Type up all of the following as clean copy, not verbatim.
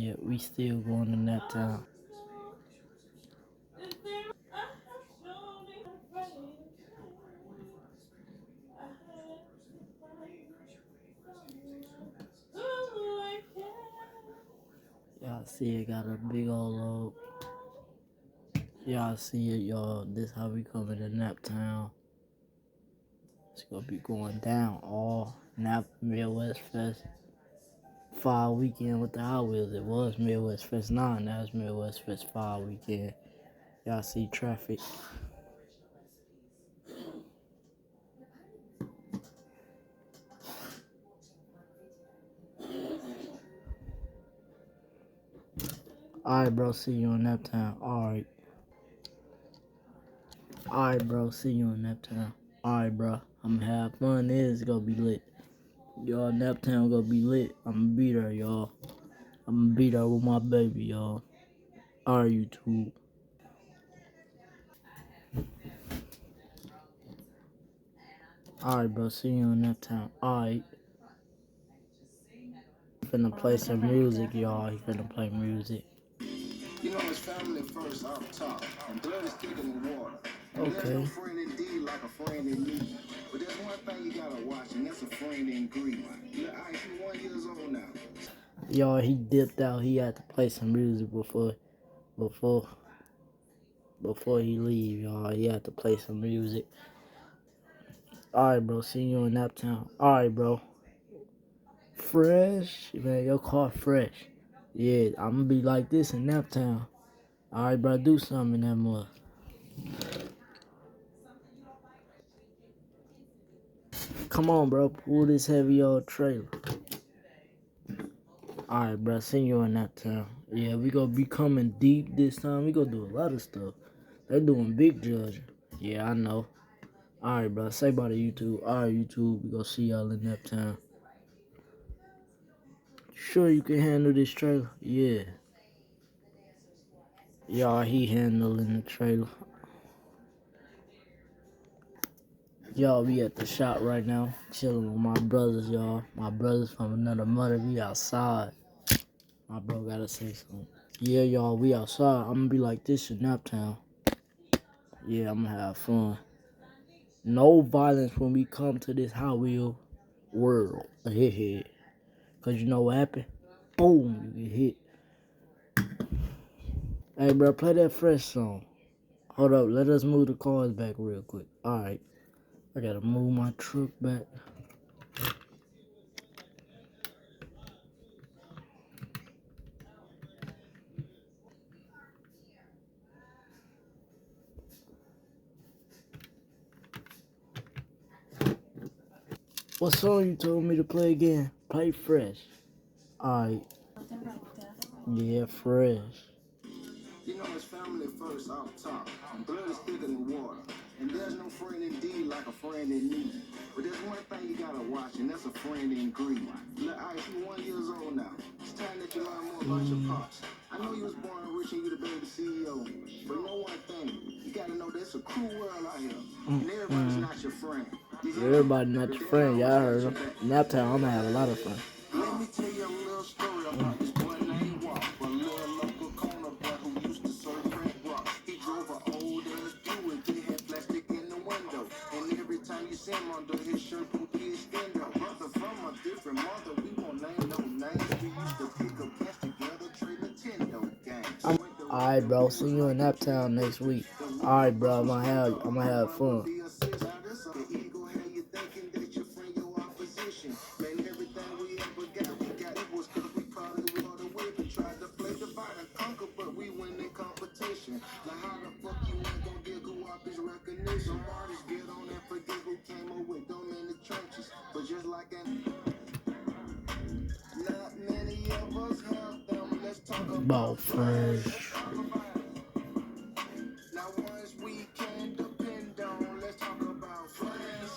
Yeah, we still going to naptime. Y'all see it got a big old load. Y'all see it, y'all. This how we coming to naptown. It's gonna be going down all Nap Midwest Fest Fall weekend with the Hot Wheels. It was Midwest Fest 9, now it's Midwest Fest Fall weekend. Y'all see traffic. Alright, bro, see you in naptown. Alright. Alright, bro, see you in naptown. Alright, bro, I'm gonna have fun. It's gonna be lit. Y'all, naptown gonna be lit. I'm gonna be there, y'all. I'm gonna be there with my baby, y'all. Alright, YouTube. Alright, bro, see you in naptown. Alright. Finna play some music, y'all. He finna play music. You know it's family first off top, and blood is thicker than water. And there's no friend indeed like a friend in need. But there's one thing you gotta watch, and that's a friend in greed. Look, Ice, you 1 year old now. Y'all, he dipped out. He had to play some music before he leave, y'all. He had to play some music. Alright, bro. See you in naptown. Alright, bro. Fresh. Man, your car fresh. Yeah, I'm gonna be like this in naptown. Alright, bro. Do something in that mud. Come on, bro. Pull this heavy old trailer. Alright, bro. See you in naptown. Yeah, we gonna be coming deep this time. We gonna do a lot of stuff. They doing big judging. Yeah, I know. Alright, bro. Say bye to YouTube. Alright, YouTube. We gonna see y'all in naptown. Sure you can handle this trailer? Yeah. Y'all, he handling the trailer. Y'all, we at the shop right now, chilling with my brothers, y'all. My brothers from another mother, we outside. My bro gotta say something. Yeah, y'all, we outside. I'm gonna be like this in Naptown. Yeah, I'm gonna have fun. No violence when we come to this Hot Wheel world. Cause you know what happened? Boom, you get hit. Hey, bro, play that fresh song. Hold up, let us move the cars back real quick. Alright. I gotta move my truck back. What song you told me to play again? Play fresh. Alright. Yeah, fresh. You know it's family first off top, and blood is thicker than water. And there's no friend indeed like a friend in need. But there's one thing you gotta watch, and that's a friend in greed. Look, Ice, you 1 year old now. It's time that you learn more about your pops. I know you was born rich and you the baby CEO. But know one thing, you gotta know there's a cruel world out here. And everybody's not your friend. Everybody not your friend, y'all heard him. Naptown, I'm gonna have a lot of fun. Let me tell you a little story about this boy named Walk. A little local corner boy who used to serve crack rock. He drove an old ass Buick that had plastic in the window. And every time you see him under his shirt, would be his window. Brother from a different mother, we won't name no names. We used to pick up cash together, trade Nintendo games. Alright, bro. See you in Naptown next week. Alright, bro. I'm gonna have fun. About fresh. Now ones we can depend on, let's talk about friends.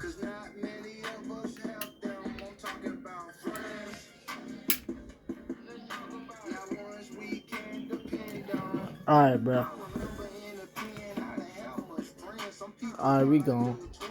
Cause not many of us have them, I'm talking about friends. Now ones we can depend on. Alright, bro. Alright, we gone.